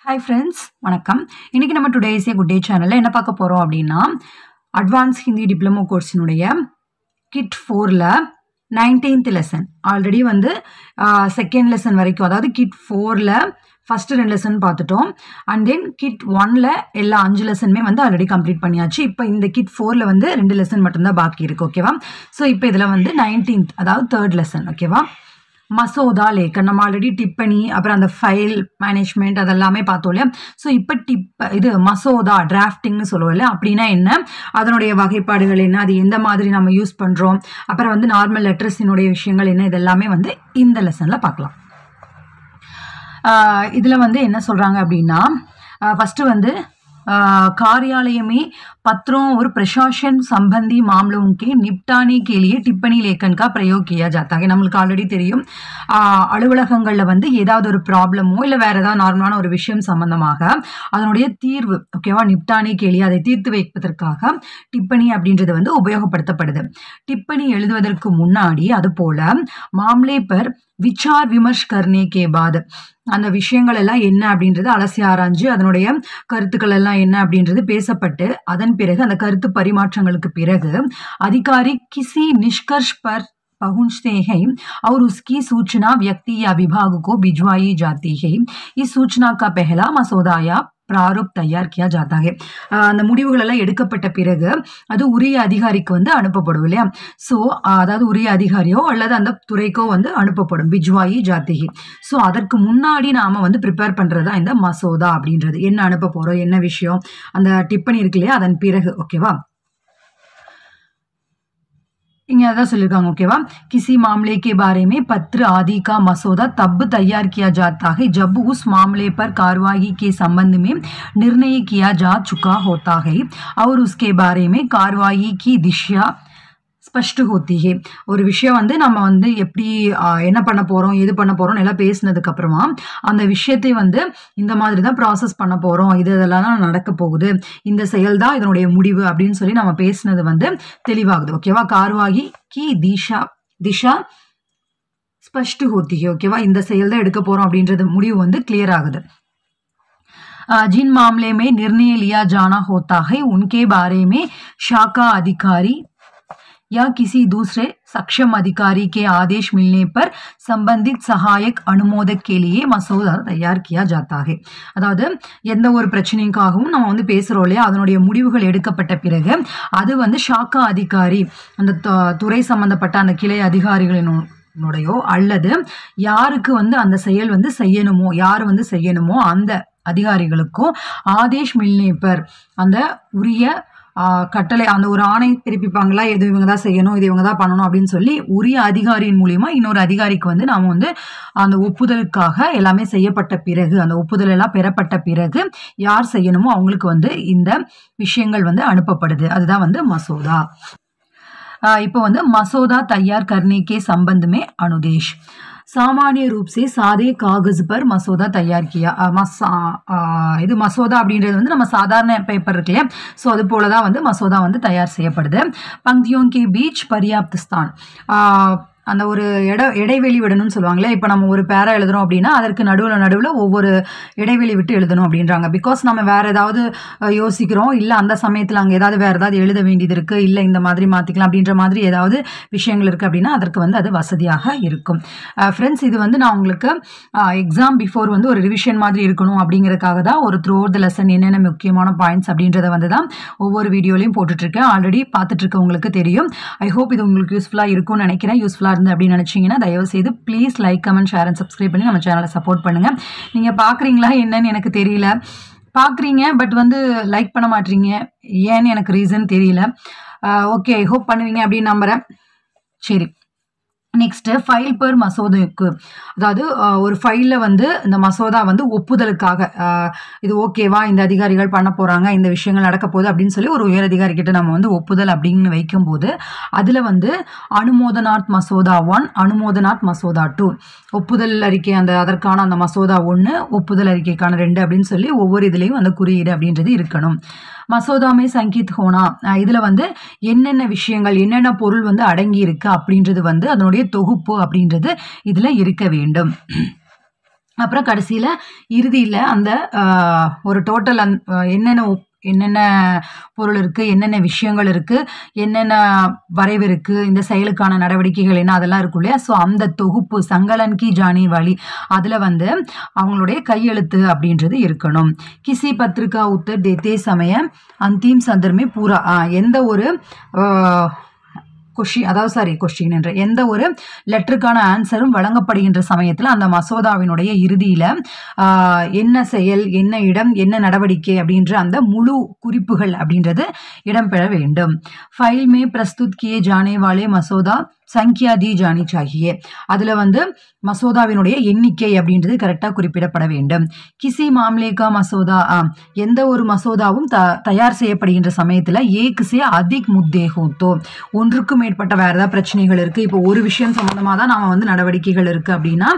Hi friends, வணக்கம். இன்னைக்கு நம்ம today is a good day சேனல்ல என்ன பார்க்க போறோம் அப்படின்னா அட்வான்ஸ் ஹிந்தி டிப்ளமோ கோர்ஸினுடைய கிட் 4ல 19th லெசன் ஆல்ரெடி வந்து செகண்ட் லெசன் வரைக்கும், அதாவது கிட் 4ல ஃபர்ஸ்ட் 2 லெசன் பார்த்துட்டோம். அண்ட் தென் கிட் 1ல எல்லா 5 லெசனுமே வந்து ஆல்ரெடி கம்ப்ளீட் பண்ணியாச்சு. இப்போ இந்த கிட் 4ல வந்து 2 லெசன் மட்டும்தான் பாக்கி இருக்கு. ஓகேவா? ஸோ இப்போ இதில் வந்து 19th அதாவது 3rd லெசன். ஓகேவா? மசோதா லேக்கன் நம்ம ஆல்ரெடி டிப்பனி அப்புறம் அந்த ஃபைல் மேனேஜ்மெண்ட் அதெல்லாமே பார்த்தோம் இல்லையா? ஸோ இப்போ இது மசோதா டிராஃப்டிங்னு சொல்லுவோம் இல்லையா? அப்படின்னா என்ன, அதனுடைய வகைப்பாடுகள் என்ன, அது எந்த மாதிரி நம்ம யூஸ் பண்ணுறோம், அப்புறம் வந்து நார்மல் லெட்டர்ஸினுடைய விஷயங்கள் என்ன, இதெல்லாமே வந்து இந்த லெசனில் பார்க்கலாம். இதில் வந்து என்ன சொல்கிறாங்க அப்படின்னா ஃபஸ்ட்டு வந்து कार्यालय में पत्रों और प्रशासन संबंधी मामलों के निपटाने के लिए टिप्पणी लेखन का प्रयोग किया जाता है. நம்மளுக்கு ஆல்ரெடி தெரியும், அலுவலகங்களில் வந்து ஏதாவது ஒரு ப்ராப்ளமோ இல்லை வேறு ஏதாவது நார்மலான ஒரு விஷயம் சம்பந்தமாக அதனுடைய தீர்வு, ஓகேவா, நிப்டானே கேள்வி அதை தீர்த்து வைப்பதற்காக டிப்பணி அப்படின்றது வந்து உபயோகப்படுத்தப்படுது. டிப்பணி எழுதுவதற்கு முன்னாடி அது போல மாம்லே பர் விசார் விமர்ஷ் கர்னே கே பாத் அந்த விஷயங்கள் எல்லாம் என்ன அப்படின்றது அலசி ஆராய்ஞ்சு அதனுடைய கருத்துக்கள் எல்லாம் என்ன அப்படின்றது பேசப்பட்டு அதன் பிறகு அந்த கருத்து பரிமாற்றங்களுக்கு பிறகு அதிகாரி கிசி நிஷ்கர்ஷ் பர் पहुंचते हैं और उसकी सूचना व्यक्ति या विभाग को भिजवाई जाती है. इस सूचना का पहला मसौदा या प्रारूप तैयार किया जाता है. அந்த முடிவுகள் எல்லாம் எடுக்கப்பட்ட பிறகு அது உரிய அதிகாரிக்கு வந்து அனுப்பப்படும் இல்லையா? ஸோ அதாவது உரிய அதிகாரியோ அல்லது அந்த துறைக்கோ வந்து அனுப்பப்படும். பிஜ்வாயி ஜாத்திகி. ஸோ அதற்கு முன்னாடி நாம வந்து ப்ரிப்பேர் பண்றது தான் இந்த மசோதா அப்படின்றது. என்ன அனுப்ப போறோம், என்ன விஷயம், அந்த டிப்பணி இருக்கு இல்லையா, அதன் பிறகு. ஓகேவா? इन्हें अदा சொல்லிருக்காங்க. ஓகேவா? किसी मामले के बारे में पत्र आदि का मसौदा तब तैयार किया जाता है जब उस मामले पर कार्रवाई के संबंध में निर्णय किया जा चुका होता है और उसके बारे में कार्रवाई की दिशा ஸ்பஷ்ட் ஹோத்தி ஹே. ஒரு விஷயம் வந்து நம்ம வந்து எப்படி என்ன பண்ண போகிறோம், எது பண்ண போகிறோம் எல்லாம் பேசினதுக்கு அப்புறமா அந்த விஷயத்தை வந்து இந்த மாதிரி தான் ப்ராசஸ் பண்ண போகிறோம், இதெல்லாம் தான் நடக்க போகுது, இந்த செயல் தான் இதனுடைய முடிவு அப்படின்னு சொல்லி நம்ம பேசினது வந்து தெளிவாகுது. ஓகேவா? கார்வாகி கி திஷா ஸ்பஷ்ட் ஹோத்தி ஹே. ஓகேவா? இந்த செயல் தான் எடுக்க போகிறோம் அப்படின்றது முடிவு வந்து கிளியர் ஆகுது. जिन मामले में निर्णय लिया जाना होता है उनके बारे में शाखा अधिकारी या किसी दूसरे सक्षम अधिकारी के आदेश मिलने पर संबंधित सहायक अनुमोदक के लिए मसौदा तैयार किया जाता है. அதாவது எந்த ஒரு பிரச்சனைக்காகவும் நம்ம வந்து பேசுறோம் இல்லையா, அதனுடைய முடிவுகள் எடுக்கப்பட்ட பிறகு அது வந்து ஷாக்கா அதிகாரி அந்த துறை சம்பந்தப்பட்ட அந்த கிளை அதிகாரிகளினுடையோ அல்லது யாருக்கு வந்து அந்த செயல் வந்து செய்யணுமோ, யார் வந்து செய்யணுமோ அந்த அதிகாரிகளுக்கும் ஆதேஷ் மில்னேப்பர் அந்த உரிய கட்டளை, அந்த ஒரு ஆணை பிறப்பிப்பாங்களா, இது இவங்க தான் செய்யணும், இது இவங்க தான் பண்ணணும் அப்படின்னு சொல்லி உரிய அதிகாரியின் மூலியமா இன்னொரு அதிகாரிக்கு வந்து நாம வந்து அந்த ஒப்புதலுக்காக எல்லாமே செய்யப்பட்ட பிறகு, அந்த ஒப்புதல் எல்லாம் பெறப்பட்ட பிறகு யார் செய்யணுமோ அவங்களுக்கு வந்து இந்த விஷயங்கள் வந்து அனுப்பப்படுது. அதுதான் வந்து மசோதா. இப்போ வந்து மசோதா तैयार करने के संबंध में अनुदेश सामान्य रूप से सादे कागज पर मसौदा तैयार किया. இது மசோதா அப்படின்றது வந்து நம்ம சாதாரண பேப்பர் இருக்கு இல்லையா, ஸோ அது போல தான் வந்து மசோதா வந்து தயார் செய்யப்படுது. பங்கியோं के बीच पर्याप्त स्थान, அந்த ஒரு இடைவெளி விடணும்னு சொல்லுவாங்களே. இப்போ நம்ம ஒரு பேரா எழுதுறோம் அப்படின்னா அதற்கு நடுவில் ஒவ்வொரு இடைவெளி விட்டு எழுதணும் அப்படின்றாங்க. பிகாஸ் நம்ம வேற ஏதாவது யோசிக்கிறோம், இல்லை அந்த சமயத்தில் அங்கே ஏதாவது வேற ஏதாவது எழுத வேண்டியது இருக்கு, இல்லை இந்த மாதிரி மாற்றிக்கலாம் அப்படின்ற மாதிரி ஏதாவது விஷயங்கள் இருக்குது அப்படின்னா அதற்கு வந்து அது வசதியாக இருக்கும். ஃப்ரெண்ட்ஸ், இது வந்து நான் உங்களுக்கு எக்ஸாம் பிஃபோர் வந்து ஒரு ரிவிஷன் மாதிரி இருக்கணும் அப்படிங்கிறதுக்காக தான் ஒரு த்ரூ அவுட் த லெசன் என்னென்ன முக்கியமான பாயிண்ட்ஸ் அப்படின்றத வந்து தான் ஒவ்வொரு வீடியோலையும் போட்டுட்ருக்கேன். ஆல்ரெடி பார்த்துட்டு இருக்கவங்களுக்கு தெரியும். ஐ ஹோப் இது உங்களுக்கு யூஸ்ஃபுல்லாக இருக்கும்னு நினைக்கிறேன். யூஸ்ஃபுல்லாக இருந்து அப்படின்னு நினைச்சீங்கன்னா தயவு செய்து please like, comment, share and subscribe பண்ணி நம்ம சேனலை சப்போர்ட் பண்ணுங்க. நீங்க பாக்குறீங்களா என்னன்னு எனக்கு தெரியல, பாக்குறீங்க பட் வந்து லைக் பண்ண மாட்டீங்க, ஏன்னு எனக்கு ரீசன் தெரியல. ஓகே, ஐ ஹோப் பண்ணுவீங்க அப்படின்னு நம்புறேன். சரி, நெக்ஸ்ட் ஃபைல் பர் மசோதாவுக்கு, அதாவது ஒரு ஃபைலில் வந்து இந்த மசோதா வந்து ஒப்புதலுக்காக இது ஓகேவா, இந்த அதிகாரிகள் பண்ண போகிறாங்க, இந்த விஷயங்கள் நடக்க போகுது அப்படின்னு சொல்லி ஒரு உயர் அதிகாரி கிட்ட நம்ம வந்து ஒப்புதல் அப்படின்னு வைக்கும்போது அதில் வந்து அனுமோதனாத் மசோதா 1, அனுமோதனாத் மசோதா 2, ஒப்புதல் அறிக்கை அதற்கான அந்த மசோதா 1, ஒப்புதல் அறிக்கைக்கான 2 அப்படின்னு சொல்லி ஒவ்வொரு இதுலேயும் அந்த குறியீடு அப்படின்றது இருக்கணும். மசோதாமே சங்கீத் ஹோனா, இதுல வந்து என்னென்ன விஷயங்கள் என்னென்ன பொருள் வந்து அடங்கி இருக்கு அப்படின்றது வந்து அதனுடைய தொகுப்பு அப்படின்றது இதுல இருக்க வேண்டும். அப்புறம் கடைசியில் இறுதியில் அந்த ஒரு டோட்டல் என்னென்ன பொருள் இருக்குது, என்னென்ன விஷயங்கள் இருக்குது, என்னென்ன வரைவு இருக்குது, இந்த செயலுக்கான நடவடிக்கைகள் என்ன, அதெல்லாம் இருக்கும் இல்லையா. ஸோ அந்த தொகுப்பு சங்கலன் கி ஜானி வாலி அதில் வந்து அவங்களுடைய கையெழுத்து அப்படின்றது இருக்கணும். கிசி பத்திரிகா உத்தர் தேத்தே சமய அந்தீம் சந்தர்மே பூரா எந்த ஒரு கொஸ்டின் என்ற எந்த ஒரு லெட்டருக்கான ஆன்சரும் வழங்கப்படுகின்ற சமயத்தில் அந்த மசோதாவினுடைய இறுதியில் என்ன செயல், என்ன இடம், என்ன நடவடிக்கை அப்படின்ற அந்த முழு குறிப்புகள் அப்படின்றது இடம்பெற வேண்டும். ஃபைல் மே பிரஸ்துத் கியே ஜானே வாலே மசோதா சங்கியா தி ஜானி சாகியே அதில் வந்து மசோதாவினுடைய எண்ணிக்கை அப்படின்றது கரெக்டாக குறிப்பிடப்பட வேண்டும். கிசி மாம்லேகா மசோதா எந்த ஒரு மசோதாவும் தயார் செய்யப்படுகின்ற சமயத்தில் ஏக்ஸே அதிக் முத்தேகோத்தோ ஒன்றுக்கும் மேற்பட்ட வேறு ஏதாவது பிரச்சனைகள் இருக்குது, இப்போ ஒரு விஷயம் சம்மந்தமாக தான் நாம் வந்து நடவடிக்கைகள் இருக்குது அப்படின்னா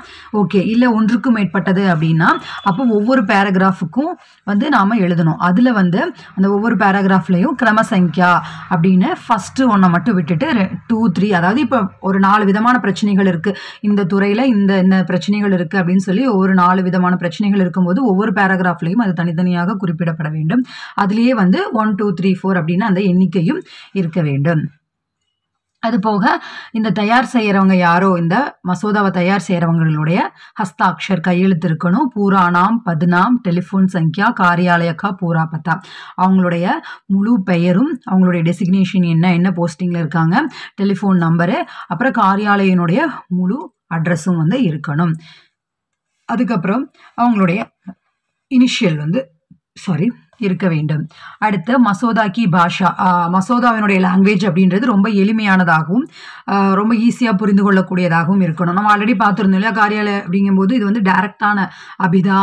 ஓகே, இல்லை ஒன்றுக்கும் மேற்பட்டது அப்படின்னா அப்போ ஒவ்வொரு பேராகிராஃபுக்கும் வந்து நாம் எழுதணும். அதில் வந்து அந்த ஒவ்வொரு பேராகிராஃப்லையும் கிரமசங்கியா அப்படின்னு ஃபஸ்ட்டு ஒன்றை மட்டும் விட்டுட்டு 2, 3 அதாவது இப்போ ஒரு 4 விதமான பிரச்சனைகள் இருக்குது, இந்த துறையில் இந்த பிரச்சனைகள் இருக்குது அப்படின்னு சொல்லி ஒரு 4 விதமான பிரச்சனைகள் இருக்கும்போது ஒவ்வொரு பேராகிராஃப்லையும் அது தனித்தனியாக குறிப்பிடப்பட வேண்டும். அதுலேயே வந்து 1, 2, 3, 4 அப்படின்னு அந்த எண்ணிக்கையும் இருக்க வேண்டும். அது போக இந்த தயார் செய்கிறவங்க யாரோ, இந்த மசோதாவை தயார் செய்கிறவங்களுடைய ஹஸ்தாக்ஷர் கையெழுத்து இருக்கணும். பூரா நாம், பத்நாம், டெலிஃபோன் சங்கியா, காரியாலயக்கா பூரா பத்தா அவங்களுடைய முழு பெயரும், அவங்களுடைய டெசிக்னேஷன் என்ன போஸ்டிங்கில் இருக்காங்க, டெலிஃபோன் நம்பரு, அப்புறம் காரியாலயனுடைய முழு அட்ரஸும் வந்து இருக்கணும். அதுக்கப்புறம் அவங்களுடைய இனிஷியல் வந்து இருக்க வேண்டும். அடுத்து மசோதா கி பாஷா மசோதாவினுடைய லாங்குவேஜ் அப்படின்றது ரொம்ப எளிமையானதாகவும் ரொம்ப ஈஸியாக புரிந்து கொள்ளக்கூடியதாகவும் இருக்கணும். நம்ம ஆல்ரெடி பார்த்துருந்தோம் இல்லையா, காரியாலய அப்படிங்கும்போது இது வந்து டைரக்டான அபிதா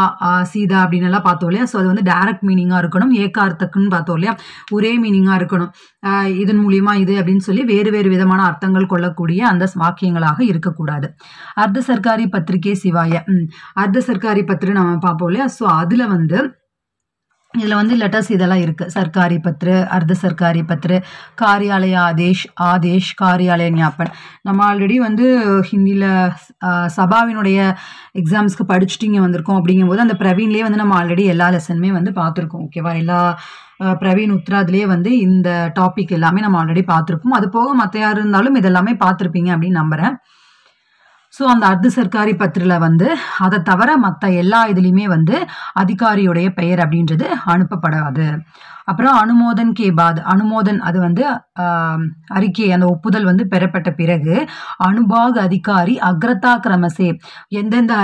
சீதா அப்படின்னு எல்லாம் பார்த்தோம் இல்லையா. ஸோ அது வந்து டைரக்ட் மீனிங்காக இருக்கணும். ஏகார்த்தக்குன்னு பார்த்தோம் இல்லையா, ஒரே மீனிங்காக இருக்கணும். இதன் மூலியமா இது அப்படின்னு சொல்லி வேறு வேறு விதமான அர்த்தங்கள் கொள்ளக்கூடிய அந்த வாக்கியங்களாக இருக்கக்கூடாது. அர்த்த சர்க்காரி பத்திரிகை சிவாய அர்த்த சர்க்காரி பத்திரிகை நம்ம பார்ப்போம் இல்லையா. ஸோ அதில் வந்து இதில் வந்து லெட்டர்ஸ் இதெல்லாம் இருக்குது. சர்க்காரி பத்ரு, அர்த்த சர்க்காரி பத்ரு, காரியாலய ஆதேஷ், காரியாலய ஞாபன். நம்ம ஆல்ரெடி வந்து ஹிந்தியில் சபாவினுடைய எக்ஸாம்ஸ்க்கு படிச்சுட்டு இங்கே வந்திருக்கோம். அப்படிங்கும்போது அந்த பிரவீன்லேயே வந்து நம்ம ஆல்ரெடி எல்லா லெசனுமே வந்து பார்த்துருக்கோம். ஓகேவா, எல்லா பிரவீன் உத்ராத்லேயே வந்து இந்த டாபிக் எல்லாமே நம்ம ஆல்ரெடி பார்த்துருப்போம். அது போக மற்ற யார் இருந்தாலும் இதெல்லாமே பார்த்துருப்பீங்க அப்படின்னு நம்புகிறேன். ஸோ அந்த அர்த்த சர்க்காரி பத்திரில் வந்து அதை தவிர மற்ற எல்லா இதுலேயுமே வந்து அதிகாரியுடைய பெயர் அப்படின்றது அனுப்பப்படாது. அப்புறம் அனுமோதன் கே பாத் அனுமோதன் அது வந்து அறிக்கை, அந்த ஒப்புதல் வந்து பெறப்பட்ட பிறகு அனுபாக் அதிகாரி அக்ரதா கிரமசே எந்தெந்த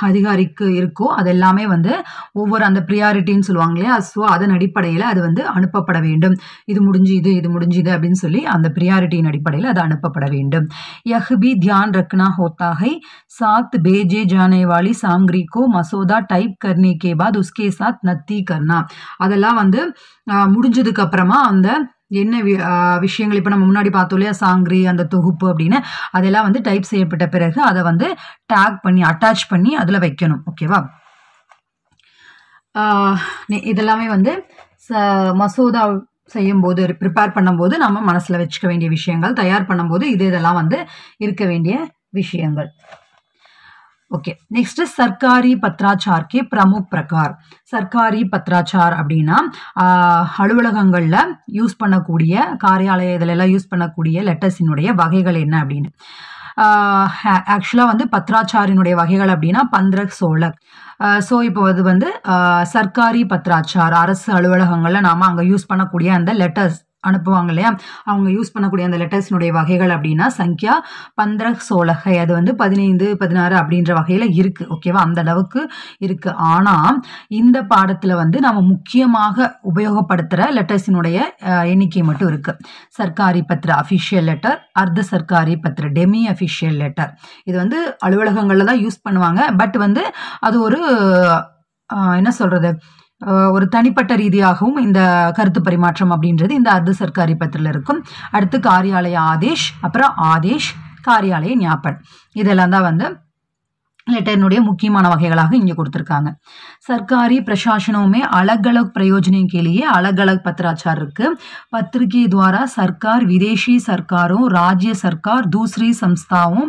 அதிகாரிக்கு இருக்கோ அது எல்லாமே வந்து ஒவ்வொரு அந்த ப்ரியாரிட்டின்னு சொல்லுவாங்க இல்லையா. ஸோ அதன் அடிப்படையில் அது வந்து அனுப்பப்பட வேண்டும். இது முடிஞ்சுது அப்படின்னு சொல்லி அந்த ப்ரியாரிட்டியின் அடிப்படையில் அது அனுப்பப்பட வேண்டும். யஹ் பி தியான் ரக்னா ஹோத்தா है साथ भेजे जाने वाली सामग्री को मसौदा टाइप करने के बाद उसके साथ नत्ती करना அதெல்லாம் வந்து முடிஞ்சதுக்கு அப்புறமா அந்த என்ன விஷயங்கள் இப்போ நம்ம முன்னாடி பார்த்தோம் இல்லையா, சாங்கிரி அந்த தொகுப்பு அப்படின்னு அதெல்லாம் வந்து டைப் செய்யப்பட்ட பிறகு அதை வந்து டேக் பண்ணி அட்டாச் பண்ணி அதில் வைக்கணும். ஓகேவா, இதெல்லாமே வந்து மசோதா செய்யும்போது ப்ரிப்பேர் பண்ணும்போது நம்ம மனசில் வச்சுக்க வேண்டிய விஷயங்கள், தயார் பண்ணும்போது இதெல்லாம் வந்து இருக்க வேண்டிய விஷயங்கள். Okay, next Sarkari பத்ராச்சார் K பிரமுக் பிரகார். Sarkari பத்ராச்சார் அப்படின்னா அலுவலகங்களில் யூஸ் பண்ணக்கூடிய, காரியாலய இதிலெல்லாம் யூஸ் பண்ணக்கூடிய லெட்டர்ஸினுடைய வகைகள் என்ன அப்படின்னு. ஆக்சுவலாக வந்து பத்ராச்சாரினுடைய வகைகள் அப்படின்னா 15-16. ஸோ இப்போ அது வந்து சர்க்காரி பத்ராச்சார் அரசு அலுவலகங்களில் நாம் அங்கே யூஸ் பண்ணக்கூடிய அந்த லெட்டர்ஸ் அனுப்புவாங்க இல்லையா, அவங்க யூஸ் பண்ணக்கூடிய அந்த லெட்டர்ஸினுடைய வகைகள் அப்படின்னா சங்கியா 15-16 அது வந்து 15-16 அப்படின்ற வகையில் இருக்குது. ஓகேவா, அந்த அளவுக்கு இருக்குது. ஆனால் இந்த பாடத்தில் வந்து நம்ம முக்கியமாக உபயோகப்படுத்துகிற லெட்டர்ஸினுடைய எண்ணிக்கை மட்டும் இருக்குது. சர்க்காரி பத்திர அஃபிஷியல் லெட்டர், அர்த்த சர்க்காரி பத்திர டெமி அஃபிஷியல் லெட்டர். இது வந்து அலுவலகங்களில் தான் யூஸ் பண்ணுவாங்க. பட் வந்து அது ஒரு என்ன சொல்கிறது, ஒரு தனிப்பட்ட ரீதியாகவும் இந்த கருத்து பரிமாற்றம் அப்படின்றது இந்த அர்த்த சர்க்காரி பத்திரில் இருக்கும். அடுத்து காரியாலய ஆதேஷ், அப்புறம் ஆதேஷ், காரியாலய ஞாபன், இதெல்லாம் தான் வந்து लेटर मुख्यமான வகைகளாக இங்க கொடுத்திருக்காங்க. सरकारी प्रशासनों में अलग अलग प्रयोजनों के लिए अलग अलग पत्राचार इருக்கு. पत्र के द्वारा सरकार विदेशी सरकारों, राज्य सरकार, दूसरी संस्थाओं,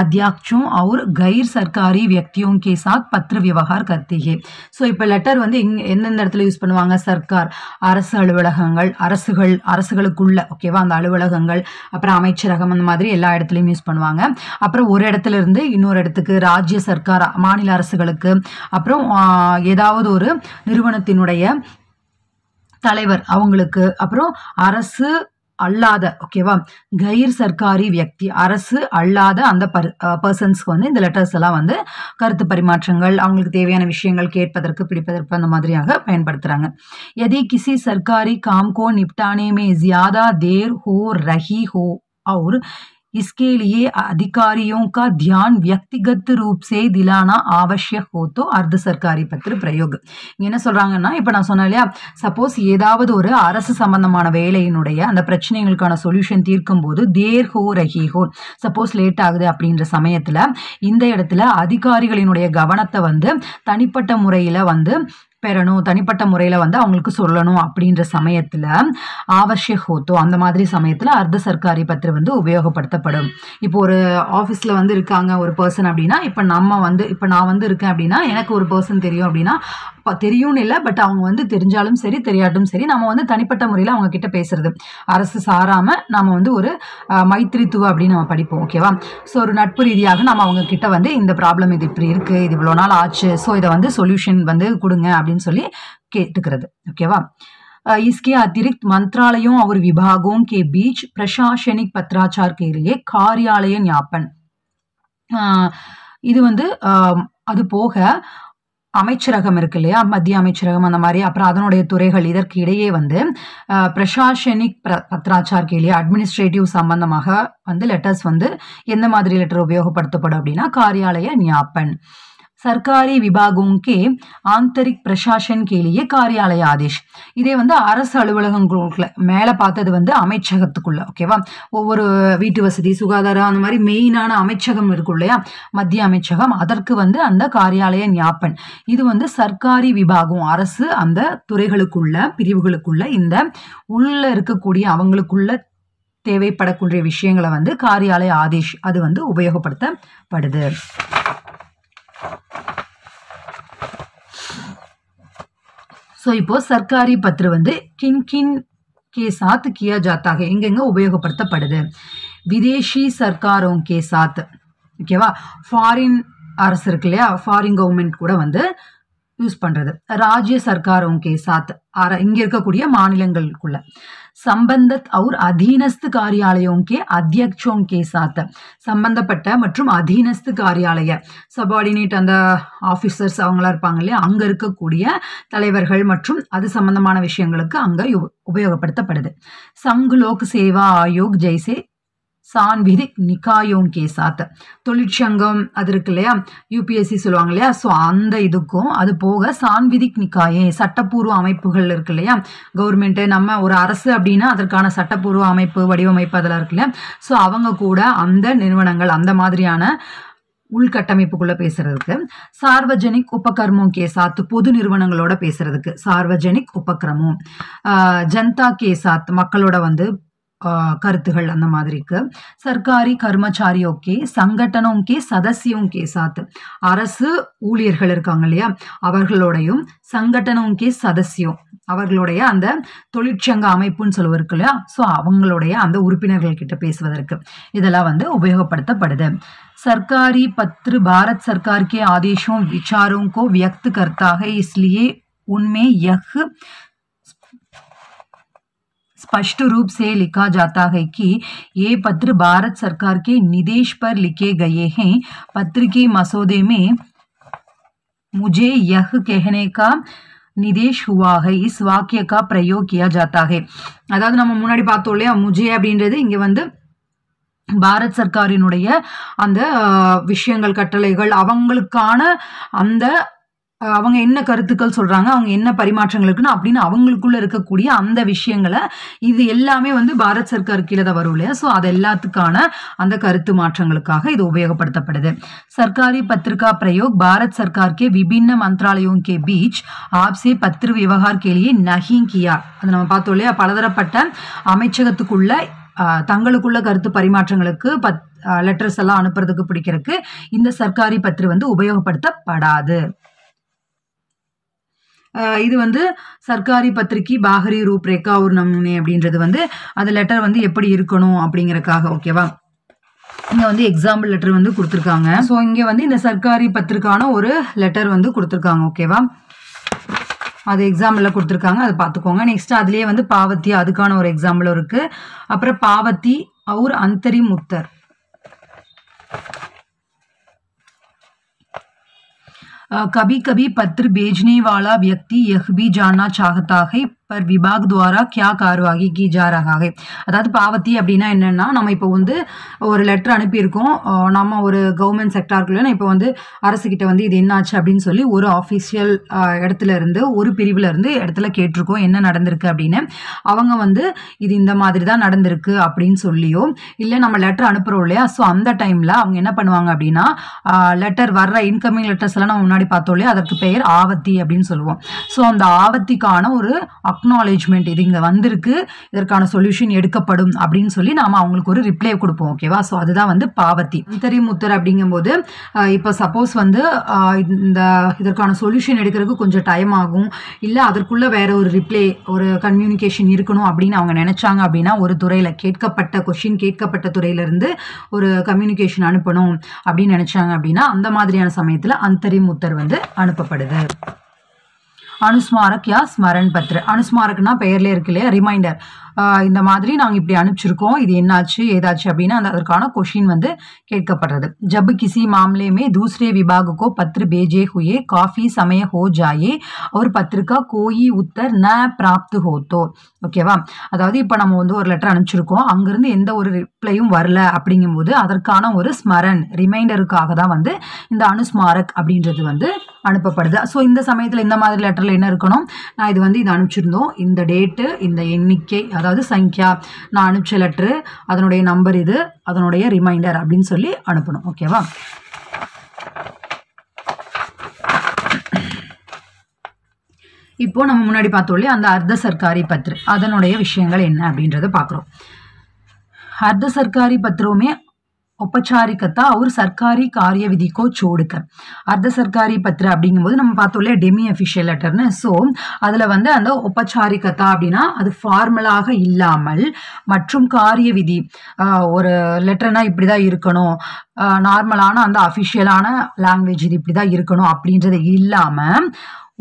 अध्यक्षों और गैर सरकारी व्यक्तियों के साथ पत्र व्यवहार करती है. सो இப்போ லெட்டர் வந்து எந்தெந்த இடத்துல யூஸ் பண்ணுவாங்க? சர்க்கார், அரசு அலுவலகங்கள், அரசுகளுக்குள்ள ஓகேவா அந்த அலுவலகங்கள், அப்புறம் அமைச்சரகம், அந்த மாதிரி எல்லா இடத்துலையும் யூஸ் பண்ணுவாங்க. அப்புறம் ஒரு இடத்துல இருந்து இன்னொரு இடத்துக்கு ராஜ்ய சர்க்கார், மாநில அரசுகளுக்கு, அப்புறம் ஏதாவது ஒரு நிறுவனத்தினுடைய தலைவர் அவங்களுக்கு, அப்புறம் அரசு அல்லாத ஓகேவா கைர் சர்க்காரி வியக்தி, அரசு அல்லாத அந்த பர்சன்ஸ்க்கு வந்து இந்த லெட்டர்ஸ் எல்லாம் வந்து கருத்து பரிமாற்றங்கள், அவங்களுக்கு தேவையான விஷயங்கள் கேட்பதற்கு, பிடிப்பதற்கு அந்த மாதிரியாக பயன்படுத்துறாங்க. यदि किसी सरकारी काम को निपटाने में ज्यादा देर हो रही हो और इसके लिए अधिकारियों का ध्यान व्यक्तिगत रूप से दिलाना आवश्यक हो तो अर्ध सरकारी पत्र प्रयोग. என்ன சொல்றாங்கன்னா, இப்போ நான் சொன்னேன் இல்லையா, சப்போஸ் ஏதாவது ஒரு அரசு சம்பந்தமான வேலையினுடைய அந்த பிரச்சனைகளுக்கான சொல்யூஷன் தீர்க்கும் போது தேர் ஹோ ரஹி ஹோ, சப்போஸ் லேட் ஆகுது அப்படின்ற சமயத்துல இந்த இடத்துல அதிகாரிகளினுடைய கவனத்தை வந்து தனிப்பட்ட முறையில வந்து பெறணும், தனிப்பட்ட முறையில் வந்து அவங்களுக்கு சொல்லணும் அப்படின்ற சமயத்தில் ஆவசிய ஹோத்தோ அந்த மாதிரி சமயத்தில் அர்த்த சர்க்காரி பத்திரம் வந்து உபயோகப்படுத்தப்படும். இப்போ ஒரு ஆஃபீஸில் வந்து இருக்காங்க ஒரு பர்சன் அப்படின்னா, இப்போ நான் வந்து இருக்கேன் அப்படின்னா எனக்கு ஒரு பர்சன் தெரியும் அப்படின்னா, தெரியும்னு இல்லை, பட் அவங்க வந்து தெரிஞ்சாலும் சரி தெரியாட்டும் சரி நம்ம வந்து தனிப்பட்ட முறையில் அவங்க கிட்ட பேசுறது, அரசு சாராமல் நம்ம வந்து ஒரு மைத்திரித்துவ அப்படின்னு நம்ம படிப்போம் ஓகேவா. ஸோ ஒரு நட்பு ரீதியாக நம்ம அவங்க கிட்ட வந்து இந்த ப்ராப்ளம் இது இப்படி இருக்குது, இது இவ்வளோ நாள் ஆச்சு, ஸோ இதை வந்து சொல்யூஷன் வந்து கொடுங்க அப்படின்னு சொல்லி கேட்டுக்கிறது ஓகேவா. इसके अतिरिक्त मंत्रालयों और विभागों के बीच प्रशासनिक पत्राचार के लिए कार्यालय ज्ञापन, இது வந்து அது போக அமைச்சரகம் இருக்கு இல்லையா, மத்திய அமைச்சரகம் அந்த மாதிரி, அப்புறம் அதனுடைய துறைகள், இதற்கு இடையே வந்து பிரசாசனிக் பத்ராச்சார் கேலியே அட்மினிஸ்ட்ரேட்டிவ் சம்பந்தமாக வந்து லெட்டர்ஸ் வந்து எந்த மாதிரி லெட்டர் உபயோகப்படுத்தப்படும் அப்படின்னா कार्यालय ज्ञापन. सरकारी विभागों के आंतरिक प्रशासन के लिए कार्यालय आदेश. இதே வந்து அரசு அலுவலகங்களுக்குள்ள மேலே பார்த்தது வந்து அமைச்சகத்துக்குள்ள ஓகேவா. ஒவ்வொரு வீட்டு வசதி, சுகாதாரம் அந்த மாதிரி மெயினான அமைச்சகம் இருக்கும் இல்லையா, மத்திய அமைச்சகம், அதற்கு வந்து அந்த காரியாலய ஞாபன். இது வந்து சர்க்காரி விபாகம், அரசு அந்த துறைகளுக்குள்ள பிரிவுகளுக்குள்ள இந்த உள்ள இருக்கக்கூடிய அவங்களுக்குள்ள தேவைப்படக்கூடிய விஷயங்களை வந்து காரியாலய ஆதேஷ் அது வந்து உபயோகப்படுத்தப்படுது. ஸோ இப்போ சர்க்காரி பத்திர வந்து கின் கின் கே சாத் கியா ஜாத்தா ஹை, எங்கெங்க உபயோகப்படுத்தப்படுது? விதேஷி சர்க்காரோं के साथ ஓகேவா, ஃபாரின் அரசு இருக்கு இல்லையா, ஃபாரின் கவர்மெண்ட் கூட வந்து யூஸ் பண்றது. ராஜ்ய சர்க்காரோं के साथ இங்க இருக்கக்கூடிய மாநிலங்களுக்குள்ள. संबंधित और अधीनस्थ कार्यालयों के अध्यक्षों के साथ, சம்பந்தப்பட்ட மற்றும் அதீனஸ்து காரியாலய சபார்டினேட் அந்த ஆஃபீஸர்ஸ் அவங்களா இருப்பாங்க இல்லையா, அங்க இருக்கக்கூடிய தலைவர்கள் மற்றும் அது சம்பந்தமான விஷயங்களுக்கு அங்க உபயோகப்படுத்தப்படுது. சங் லோக் சேவா ஆயோக் ஜெய்சே சான்விதிக் நிகாயோं के साथ, தொழிற்சங்கம் அது இருக்கு இல்லையா, யூபிஎஸ்சி சொல்லுவாங்க இல்லையா, ஸோ அந்த இதுக்கும் அது போக சான்விதிக் நிகாயே சட்டப்பூர்வ அமைப்புகள் இருக்கு இல்லையா, கவர்மெண்ட்டு நம்ம ஒரு அரசு அப்படின்னா அதற்கான சட்டப்பூர்வ அமைப்பு வடிவமைப்பு அதெல்லாம் இருக்கு இல்லையா, ஸோ அவங்க கூட அந்த நிறுவனங்கள் அந்த மாதிரியான உள்கட்டமைப்புக்குள்ள பேசுறதுக்கு. சார்வஜனிக் உபகர்மோ கே சாத், பொது நிறுவனங்களோட பேசுறதுக்கு சார்வஜனிக் உபக்கிரமம். ஜனதா கே சாத், மக்களோட வந்து கருத்துகள் அந்த மாதிரிக்கு. சர்க்காரி கர்மச்சாரியோ கே சங்கட்டனோ கே சதஸ்யோं के साथ, அரசு ஊழியர்கள் இருக்காங்க இல்லையா அவர்களோடையும், சங்கட்டனோ கே சதஸ்யோं அவர்களுடைய அந்த தொழிற்சங்க அமைப்புன்னு சொல்லுவதற்கு இல்லையா, ஸோ அவங்களுடைய அந்த உறுப்பினர்கள் கிட்ட பேசுவதற்கு இதெல்லாம் வந்து உபயோகப்படுத்தப்படுது. सरकारी पत्र भारत सरकार के आदेशों विचारों को व्यक्त करता है, इसलिए उनमें यह स्पष्ट रूप से लिखा जाता है कि ये पत्र भारत सरकार के निर्देश पर लिखे गए हैं. पत्र के मसौदे में मुझे यह कहने का निर्देश हुआ है, इस वाक्य का प्रयोग किया जाता है. அதாவது நம்ம முன்னாடி பார்த்தோம் இல்லையா, முஜே அப்படின்றது இங்க வந்து பாரத் சர்க்காரினுடைய அந்த விஷயங்கள் கட்டளைகள் அவங்களுக்கான அந்த அவங்க என்ன கருத்துக்கள் சொல்கிறாங்க, அவங்க என்ன பரிமாற்றங்கள் இருக்குன்னு அப்படின்னு அவங்களுக்குள்ளே இருக்கக்கூடிய அந்த விஷயங்களை, இது எல்லாமே வந்து பாரத் சர்க்கார் கீழே தான் வரும் இல்லையா. ஸோ அது எல்லாத்துக்கான அந்த கருத்து மாற்றங்களுக்காக இது உபயோகப்படுத்தப்படுது. सरकारी पत्रिका प्रयोग भारत सरकार के विभिन्न मंत्रालयों के बीच आपसे पत्र व्यवहार के लिए नहीं किया. அது நம்ம பார்த்தோம் இல்லையா, பலதரப்பட்ட அமைச்சகத்துக்குள்ள தங்களுக்குள்ள கருத்து பரிமாற்றங்களுக்கு லெட்டர்ஸ் எல்லாம் அனுப்புறதுக்கு பிடிக்கிறதுக்கு இந்த சர்க்காரி பத்திரி வந்து உபயோகப்படுத்தப்படாது. இது வந்து சர்க்காரி பத்திரிக்கை பாகரி ரூப்ரேகா ஒரு நமூனே அப்படின்றது வந்து அது லெட்டர் வந்து எப்படி இருக்கணும் அப்படிங்கறதுக்காக. ஓகேவா, இங்கே வந்து எக்ஸாம்பிள் லெட்டர் வந்து கொடுத்துருக்காங்க. ஸோ இங்கே வந்து இந்த சர்க்காரி பத்திரிக்கான ஒரு லெட்டர் வந்து கொடுத்துருக்காங்க. ஓகேவா, அது எக்ஸாம்பிளில் கொடுத்துருக்காங்க, அதை பார்த்துக்கோங்க. நெக்ஸ்ட் அதுலேயே வந்து பாவத்தி, அதுக்கான ஒரு எக்ஸாம்பிளும் இருக்குது. அப்புறம் பாவத்தி और अंतरिम उत्तर. कभी कभी पत्र भेजने वाला व्यक्ति यह भी जानना चाहता है पर विभाग द्वारा क्या कार्यवाही की जा रहा है. அதாவது பாவத்தி அப்படின்னா என்னன்னா, நம்ம இப்போ வந்து ஒரு லெட்டர் அனுப்பியிருக்கோம், நம்ம ஒரு கவர்மெண்ட் செக்டாருக்குள்ள இப்போ வந்து அரசுக்கிட்ட வந்து இது என்னாச்சு அப்படின்னு சொல்லி ஒரு ஆஃபீஷியல் இடத்துல இருந்து ஒரு பிரிவில் இருந்து இடத்துல கேட்டிருக்கோம் என்ன நடந்திருக்கு அப்படின்னு. அவங்க வந்து இது இந்த மாதிரி தான் நடந்திருக்கு அப்படின்னு சொல்லியோ இல்லை நம்ம லெட்டர் அனுப்புகிறோம் இல்லையா, ஸோ அந்த டைமில் அவங்க என்ன பண்ணுவாங்க அப்படின்னா, லெட்டர் வர்ற இன்கமிங் லெட்டர்ஸ் எல்லாம் நம்ம முன்னாடி பார்த்தோம் இல்லையா, அதற்கு பெயர் ஆவத்தி அப்படின்னு சொல்லுவோம். ஸோ அந்த ஆவத்திக்கான ஒரு அக்னாலேஜ்மெண்ட், இது இங்கே வந்திருக்கு, இதற்கான சொல்யூஷன் எடுக்கப்படும் அப்படின்னு சொல்லி நாம அவங்களுக்கு ஒரு ரிப்ளை கொடுப்போம். ஓகேவா, ஸோ அதுதான் வந்து பாவத்தி. அந்தரிம் உத்தர் அப்படிங்கும்போது இப்போ சப்போஸ் வந்து இதற்கான சொல்யூஷன் எடுக்கிறதுக்கு கொஞ்சம் டைம் ஆகும், இல்லை அதற்குள்ள வேற ஒரு ரிப்ளை, ஒரு கம்யூனிகேஷன் இருக்கணும் அப்படின்னு அவங்க நினைச்சாங்க அப்படின்னா, ஒரு துறையில் கேட்கப்பட்ட கொஸ்டின் கேட்கப்பட்ட துறையிலிருந்து ஒரு கம்யூனிகேஷன் அனுப்பணும் அப்படின்னு நினைச்சாங்க அப்படின்னா அந்த மாதிரியான சமயத்தில் அந்தரிம் உத்தர் வந்து அனுப்பப்படுது. அனுஸ்மாரக் யா ஸ்மரண் பத்ர. அனுஸ்மாரக்னா பெயர்லேயே இருக்கு இல்லையா, ரிமைண்டர். இந்த மாதிரி நாங்கள் இப்படி அனுப்பிச்சிருக்கோம், இது என்னாச்சு ஏதாச்சு அப்படின்னு அதற்கான கொஷின் வந்து கேட்கப்படுறது. जब किसी मामले में दूसरे विभाग को पत्र भेजे हुए काफ़ी समय हो जाए और पत्र का कोई उत्तर न प्राप्त हो तो. ஓகேவா, அதாவது இப்போ நம்ம வந்து ஒரு லெட்டர் அனுப்பிச்சிருக்கோம், அங்கிருந்து எந்த ஒரு ரிப்ளையும் வரல அப்படிங்கும்போது அதற்கான ஒரு ஸ்மரன் ரிமைண்டருக்காக தான் வந்து இந்த அனுஸ்மாரக் அப்படின்றது வந்து அனுப்பப்படுது. ஸோ இந்த சமயத்தில் இந்த மாதிரி லெட்டரில் என்ன இருக்கணும், நான் இது வந்து இது அனுப்பிச்சிருந்தோம், இந்த டேட்டு, இந்த எண்ணிக்கை, அதாவது சங்கியா, நான் அனுப்பிச்ச லெட்ரு, அதனுடைய நம்பர் இது, அதனுடைய ரிமைண்டர் அப்படின்னு சொல்லி அனுப்பணும். ஓகேவா, இப்போ நம்ம முன்னாடி பார்த்தோம் இல்லையா அந்த அர்த்த சர்க்காரி பத்திர, அதனுடைய விஷயங்கள் என்ன அப்படின்றத பார்க்குறோம். अर्ध सरकारी पत्रों में औपचारिकता और सरकारी कार्यविधि को छोड़कर. अर्ध सरकारी पत्र அப்படிங்கும்போது நம்ம பார்த்தோம் இல்லையா டெமி அஃபிஷியல் லெட்டர்னு. ஸோ அதில் வந்து அந்த ஒப்பச்சாரிக்கத்தா அப்படின்னா அது ஃபார்மலாக இல்லாமல் மற்றும் காரிய விதி, ஒரு லெட்டர்னா இப்படி தான் இருக்கணும், நார்மலான அந்த அஃபிஷியலான லாங்குவேஜ் இது இப்படி தான் இருக்கணும் அப்படின்றது இல்லாமல்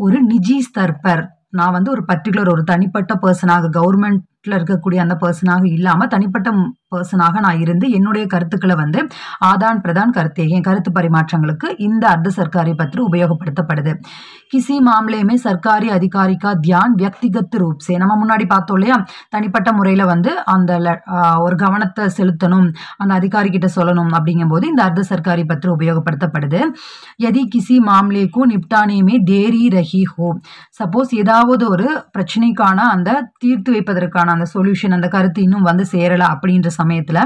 ஒரு நிஜி ஸ்தர்பர், நான் வந்து ஒரு பர்டிகுலர் ஒரு தனிப்பட்ட பர்சனாக கவர்மெண்ட்ல இருக்கக்கூடிய அந்த பர்சனாக இல்லாமல் தனிப்பட்ட பர்சனாக நான் இருந்து என்னுடைய கருத்துக்களை வந்து ஆதான் பிரதான் கருத்தே, என் கருத்து பரிமாற்றங்களுக்கு இந்த अर्ध सरकारी पत्र உபயோகப்படுத்தப்படுது. किसी मामले में सरकारी अधिकारी का ध्यान व्यक्तिगत रूप से, நம்ம முன்னாடி பார்த்தோம் இல்லையா தனிப்பட்ட முறையில் வந்து அந்த ஒரு கவனத்தை செலுத்தணும், அந்த அதிகாரி கிட்ட சொல்லணும் அப்படிங்கும்போது இந்த अर्ध सरकारी पत्र உபயோகப்படுத்தப்படுது. यदि किसी मामले को निपटाने में देरी रही हो, சப்போஸ் ஏதாவது ஒரு பிரச்சனைக்கான அந்த தீர்த்து வைப்பதற்கான அந்த சொல்யூஷன், அந்த கருத்து இன்னும் வந்து சேரல அப்படின்ற சமயத்துல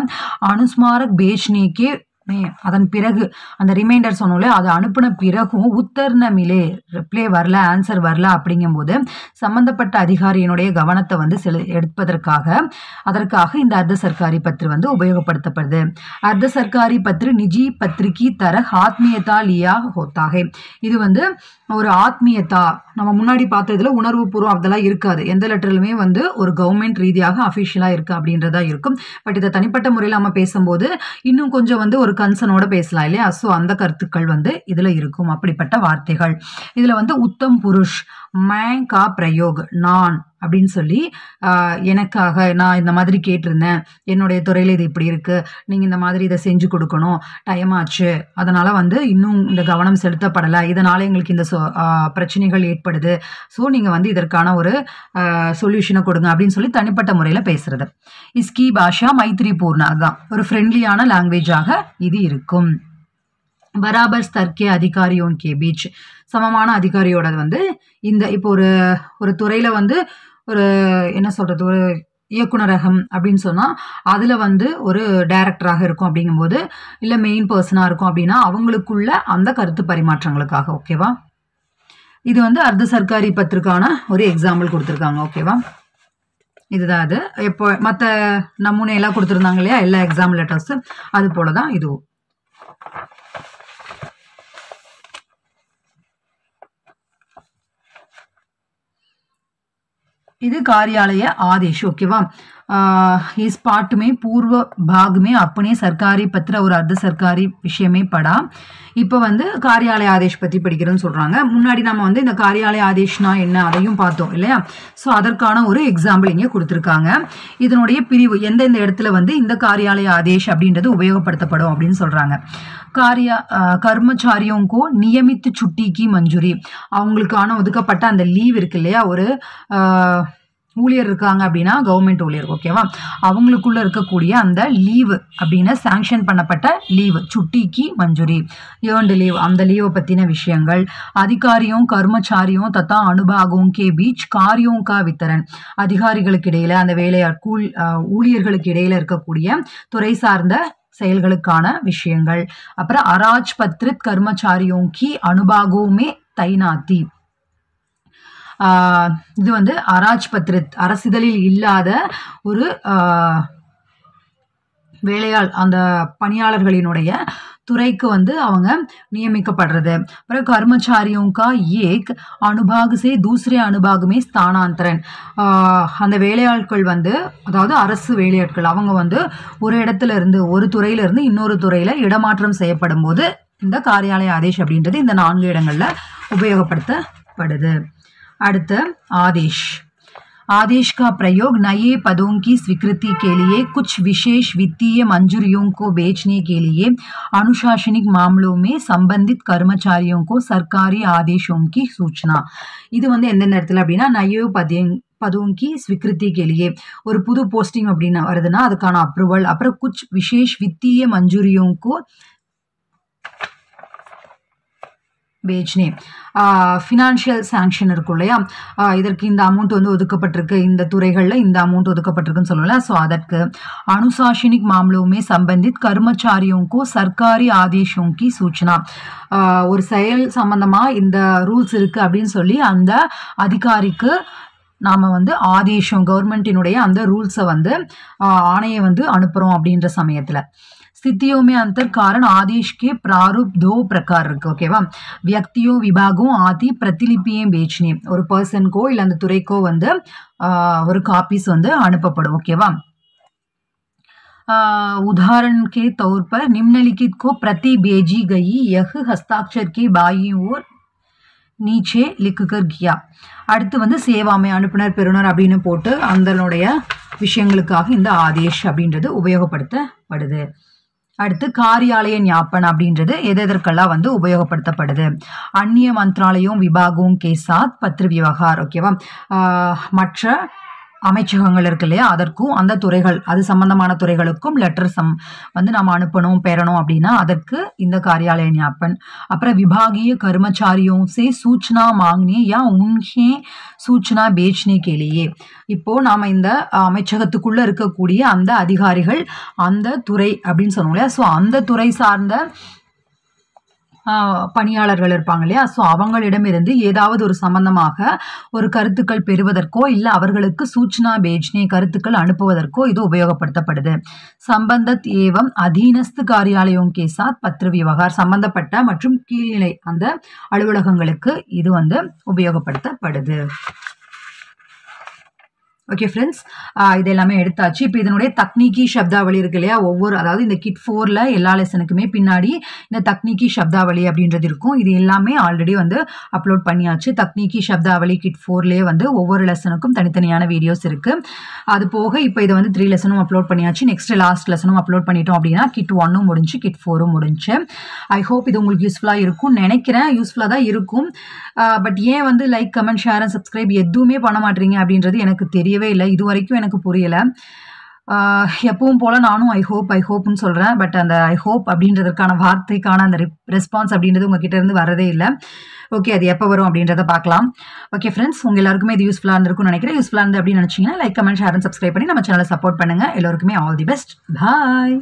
அனுஸ்மாரக் பேச்னேக்கே அதன் பிறகு அந்த ரிமைண்டர் சொன்னோம்ல அதை அனுப்பின பிறகும் உத்தர்ன மிலே ரிப்ளை வரல, ஆன்சர் வரல அப்படிங்கும்போது சம்பந்தப்பட்ட அதிகாரியினுடைய கவனத்தை வந்து எடுப்பதற்காக அதற்காக இந்த अर्ध सरकारी पत्र வந்து உபயோகப்படுத்தப்படுது. अर्ध सरकारी पत्र निजी पत्रिकी तरह आत्मीयता लिया होता है. இது வந்து ஒரு ஆத்மீயத்தா, நம்ம முன்னாடி பார்த்ததுல உணர்வு பூர்வம் அதெல்லாம் இருக்காது, எந்த லெட்டர்லுமே வந்து ஒரு கவர்மெண்ட் ரீதியாக அஃபிஷியலாக இருக்கு அப்படின்றதா இருக்கும். பட் இதை தனிப்பட்ட முறையில் நம்ம பேசும்போது இன்னும் கொஞ்சம் வந்து ஒரு கன்சர்னோட பேசலாம் இல்லையா, ஸோ அந்த கருத்துக்கள் வந்து இதில் இருக்கும். அப்படிப்பட்ட வார்த்தைகள் இதில் வந்து உத்தம் புருஷ், மே கா பிரயோக், நான் அப்படின்னு சொல்லி எனக்காக நான் இந்த மாதிரி கேட்டிருந்தேன், என்னுடைய துறையில் இது இப்படி இருக்குது, நீங்கள் இந்த மாதிரி இதை செஞ்சு கொடுக்கணும், டைம் ஆச்சு, அதனால் வந்து இன்னும் இந்த கவனம் செலுத்தப்படலை, இதனால் எங்களுக்கு இந்த பிரச்சனைகள் ஏற்படுது, ஸோ நீங்கள் வந்து இதற்கான ஒரு சொல்யூஷனை கொடுங்க அப்படின்னு சொல்லி தனிப்பட்ட முறையில் பேசுறது. இஸ்கி பாஷா மைத்ரி பூர்ணா, அதுதான் ஒரு ஃப்ரெண்ட்லியான லாங்குவேஜாக இது இருக்கும். बराबर स्तर के अधिकारियों के बीच சமமான அதிகாரியோட வந்து இந்த இப்போ ஒரு துறையில வந்து ஒரு என்ன சொல்றது ஒரு இயக்குனரகம் அப்படின்னு சொன்னா அதுல வந்து ஒரு டைரக்டராக இருக்கும் அப்படிங்கும்போது இல்ல மெயின் பர்சனா இருக்கும் அப்படின்னா அவங்களுக்குள்ள அந்த கருத்து பரிமாற்றங்களுக்காக ஓகேவா. இது வந்து அர்த்த சர்க்காரி பத்திரிக்கான ஒரு எக்ஸாம்பிள் கொடுத்துருக்காங்க ஓகேவா. இதுதான் அது. இப்போ மற்ற நமூனை எல்லாம் கொடுத்துருந்தாங்க இல்லையா எல்லா எக்ஸாம் லெட்டர்ஸ் அது போலதான் இதுவும். இது कार्यालय आदेश ओकेवा. इस पार्ट में पूर्व भाग में अपने सरकारी पत्र और अर्ध सरकारी विषय में पढ़ा. இப்போ வந்து காரியாலய ஆதேஷ் பற்றி படிக்கிறோன்னு சொல்கிறாங்க. முன்னாடி நம்ம வந்து இந்த காரியாலய ஆதேஷ்னா என்ன அதையும் பார்த்தோம் இல்லையா. ஸோ அதற்கான ஒரு எக்ஸாம்பிள் இங்கே கொடுத்துருக்காங்க. இதனுடைய பிரிவு எந்தெந்த இடத்துல வந்து இந்த காரியாலய ஆதேஷ் அப்படின்றது உபயோகப்படுத்தப்படும் அப்படின்னு சொல்கிறாங்க. कर्मचारियों को नियमित छुट्टी की मंजूरी அவங்களுக்கான ஒதுக்கப்பட்ட அந்த லீவ் இருக்கு இல்லையா ஒரு ஊழியர் இருக்காங்க அப்படின்னா கவர்மெண்ட் ஊழியர் ஓகேவா அவங்களுக்குள்ள இருக்கக்கூடிய அந்த லீவு அப்படின்னு சாங்ஷன் பண்ணப்பட்ட லீவு சுட்டிக்கு மஞ்சூரி ஏர்ன்டு லீவ் அந்த லீவை பற்றின விஷயங்கள் அதிகாரியும் கர்மச்சாரியும் தத்தா அனுபாகும் கே பீச் காரியோं का वितरण அதிகாரிகளுக்கு இடையில அந்த வேலையாட்கள் ஊழியர்களுக்கு இடையில இருக்கக்கூடிய துறை சார்ந்த செயல்களுக்கான விஷயங்கள் அப்புறம் அராஜ் பத்ரித் கர்மச்சாரியோं की अनुभागों में तैनाती இது வந்து அராஜ் பத்ரித் அரசிதழில் இல்லாத ஒரு வேலையாள் அந்த பணியாளர்களினுடைய துறைக்கு வந்து அவங்க நியமிக்கப்படுறது. அப்புறம் कर्मचारियों का एक अनुभाग से दूसरे अनुभाग में स्थानांतरण அந்த வேலையாட்கள் வந்து அதாவது அரசு வேலையாட்கள் அவங்க வந்து ஒரு இடத்துல இருந்து ஒரு துறையில இருந்து இன்னொரு துறையில இடமாற்றம் செய்யப்படும் போது இந்த காரியாலய ஆதேஷ் அப்படின்றது இந்த 4 இடங்கள்ல உபயோகப்படுத்தப்படுது. அடுத்த आदेश आदेश का प्रयोग नए पदों की स्वीकृति के लिए कुछ विशेष वित्तीय मंजूरियों को बेचने के लिए अनुशासनिक मामलों में संबंधित कर्मचारियों को सरकारी आदेशों की सूचना இது வந்து எந்த நேரத்தில் அப்படின்னா நயோ पदों की स्वीकृति के लिए ஒரு புது போஸ்டிங் அப்படின்னு வருதுன்னா அதுக்கான அப்ரூவல் அப்புறம் कुछ विशेष वित्तीय मंजूरियों को बेचने ஃபினான்ஷியல் சாங்ஷன் இருக்கும் இல்லையா இதற்கு இந்த அமௌண்ட் வந்து ஒதுக்கப்பட்டிருக்கு இந்த துறைகளில் இந்த அமௌண்ட் ஒதுக்கப்பட்டிருக்குன்னு சொல்லல. ஸோ அதற்கு அனுசாசனிக் மாமலோமே சம்பந்தித் கர்மச்சாரியோங்கோ சர்க்காரி ஆதேஷோங்கி சூச்சனா ஒரு செயல் சம்பந்தமாக இந்த ரூல்ஸ் இருக்குது அப்படின்னு சொல்லி அந்த அதிகாரிக்கு நாம் வந்து ஆதேஷம் கவர்மெண்ட்டினுடைய அந்த ரூல்ஸை வந்து ஆணையை வந்து அனுப்புகிறோம் அப்படின்ற சமயத்தில் स्थितियों में अंतर कारण आदेश के प्रारूप 2 प्रकार இருக்கு ஓகேவா. व्यक्तियों विभागों आदि प्रतिलिपियां बेचने ஒரு पर्सन இல்ல அந்த துறைக்கோ வந்து ஒரு காப்பீஸ் வந்து அனுப்பப்படும் ஓகேவா. उदाहरण के तौर पर निम्नलिखित को प्रति भेजी गई यह हस्ताक्षर के बाईं ओर नीचे लिखकर किया. அடுத்து வந்து சேவாமை அனுப்புனர் பெறுனர் அப்படின்னு போட்டு அதனுடைய விஷயங்களுக்காக இந்த ஆதேஷ் அப்படின்றது உபயோகப்படுத்தப்படுது. அடுத்து காரியாலய ஞாபன் அப்படின்றது எதற்கெல்லாம் வந்து உபயோகப்படுத்தப்படுது. அந்நிய மந்திராலயம் விபாகம் கே சாத் பத்ர விவகார் ஓகேவா மற்ற அமைச்சகங்கள் இருக்கு இல்லையா அதற்கும் அந்த துறைகள் அது சம்பந்தமான துறைகளுக்கும் லெட்டர் வந்து நாம் அனுப்பணும் பெறணும் அப்படின்னா அதற்கு இந்த காரியாலய ஞாபன். அப்புறம் விபாகிய கர்மச்சாரியோं से सूचना मांगने या उन्हें सूचना बेचने के लिए இப்போ நாம இந்த அமைச்சகத்துக்குள்ள இருக்கக்கூடிய அந்த அதிகாரிகள் அந்த துறை அப்படின்னு சொன்னோம் இல்லையா. ஸோ அந்த துறை சார்ந்த பணியாளர்கள் இருப்பாங்க இல்லையா. ஸோ அவங்களிடமிருந்து ஏதாவது ஒரு சம்பந்தமாக ஒரு கருத்துக்கள் பெறுவதற்கோ இல்லை அவர்களுக்கு சூச்சனா பேஜ்னே கருத்துக்கள் அனுப்புவதற்கோ இது உபயோகப்படுத்தப்படுது. சம்பந்தத் ஏவம் அதீனஸ்து காரியாலயம் கே சாத் பத்ர விவகார் சம்பந்தப்பட்ட மற்றும் கீழ்நிலை அந்த அலுவலகங்களுக்கு இது வந்து உபயோகப்படுத்தப்படுது. ஓகே ஃப்ரெண்ட்ஸ் இது எல்லாமே எடுத்தாச்சு. இப்போ இதனுடைய தக்னிக்கி சப்தாவளி இருக்கு இல்லையா ஒவ்வொரு அதாவது இந்த கிட் 4ல் எல்லா லெசனுக்குமே பின்னாடி இந்த தக்னிக்கி சப்தாவளி அப்படின்றது இருக்கும். இது எல்லாமே ஆல்ரெடி வந்து அப்லோட் பண்ணியாச்சு. தக்னிக்கி சப்தாவளி கிட் 4லேயே வந்து ஒவ்வொரு லெசனுக்கும் தனித்தனியான வீடியோஸ் இருக்குது. அது போக இப்போ இதை வந்து 3 லெசனும் அப்லோட் பண்ணியாச்சு. நெக்ஸ்ட் லாஸ்ட் லெசனும் அப்லோட் பண்ணிட்டோம் அப்படின்னா கிட் 1ம் முடிஞ்சு கிட் 4ம் முடிஞ்சு. ஐ ஹோப் இது உங்களுக்கு யூஸ்ஃபுல்லாக இருக்கும்னு நினைக்கிறேன். யூஸ்ஃபுல்லாக தான் இருக்கும். பட் ஏன் வந்து like comment share and subscribe எதுவுமே பண்ண மாட்டீங்க அப்படின்றது எனக்கு தெரியவே இல்லை. இது வரைக்கும் எனக்கு புரியலை. எப்பவும் போல் நானும் ஐ ஹோப்னு சொல்கிறேன். பட் அந்த ஐ ஹோப் அப்படின்றதுக்கான வார்த்தைக்கான அந்த ரெஸ்பான்ஸ் அப்படின்றது உங்ககிட்ட இருந்து வரதே இல்லை. ஓகே, அது எப்போ வரும் அப்படின்றத பார்க்கலாம். ஓகே ஃப்ரெண்ட்ஸ், உங்கள் எல்லாருக்குமே இது யூஸ்ஃபுல்லாக இருந்திருக்கும்னு நினைக்கிறேன். யூஸ்ஃபுல்லாக இருந்து அப்படின்னு நினச்சிங்கன்னா like, comment, share and subscribe பண்ணி நம்ம சேனலை சப்போர்ட் பண்ணுங்கள். எல்லோருக்குமே ஆல் தி பெஸ்ட். பாய்.